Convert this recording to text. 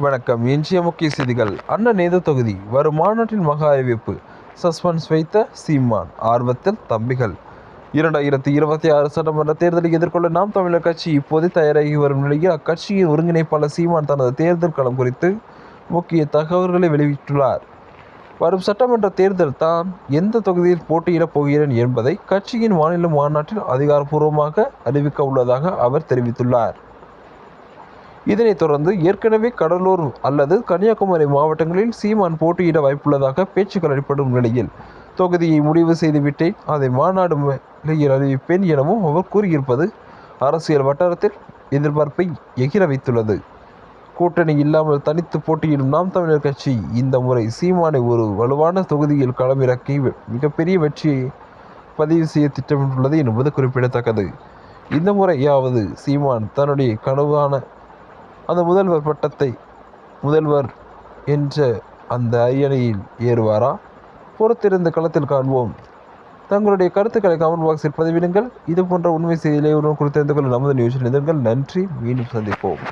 வணக்கம். இன்றைய முக்கிய செய்திகள். அண்ணன் ஏதோ தொகுதி வரும் மாநாட்டில் மகா அறிவிப்பு. சஸ்பென்ஸ் வைத்த சீமான், ஆர்வத்தில் தம்பிகள். 2026 சட்டமன்ற தேர்தலை எதிர்கொள்ள நாம் தமிழர் கட்சி இப்போது தயாராகி வரும் நிலையில் அக்கட்சியின் ஒருங்கிணைப்பாளர் சீமான் தனது தேர்தல் களம் குறித்து முக்கிய தகவல்களை வெளியிட்டுள்ளார். வரும் சட்டமன்ற தேர்தல் தான் எந்த தொகுதியில் போட்டியிடப் போகிறேன் என்பதை கட்சியின் மாநில மாநாட்டில் அதிகாரப்பூர்வமாக அறிவிக்க உள்ளதாக அவர் தெரிவித்துள்ளார். இதனைத் தொடர்ந்து ஏற்கனவே கடலூர் அல்லது கன்னியாகுமரி மாவட்டங்களில் சீமான் போட்டியிட வாய்ப்புள்ளதாக பேச்சுக்கள் அடிப்படும் நிலையில் தொகுதியை முடிவு செய்துவிட்டேன், அதை மாநாடு நிலையில் அறிவிப்பேன் எனவும் அவர் கூறியிருப்பது அரசியல் வட்டாரத்தில் எதிர்பார்ப்பை எகிர வைத்துள்ளது. கூட்டணி இல்லாமல் தனித்து போட்டியிடும் நாம் தமிழர் கட்சி இந்த முறை சீமானை ஒரு வலுவான தொகுதியில் களமிறக்கி மிகப்பெரிய வெற்றியை பதிவு செய்ய திட்டமிட்டுள்ளது என்பது குறிப்பிடத்தக்கது. இந்த முறையாவது சீமான் தன்னுடைய கனவான அந்த முதல்வர் பட்டத்தை முதல்வர் என்ற அந்த அரியணையில் ஏறுவாரா? பொறுத்திருந்து களத்தில் காண்போம். தங்களுடைய கருத்துக்களை கமெண்ட் பாக்ஸில் பதிவிடுங்கள். இது போன்ற உண்மை செய்திகளை குறித்து தெரிந்து கொள்ள நமது நியூஸில் எதிர்கள். நன்றி. மீண்டும் சந்திப்போம்.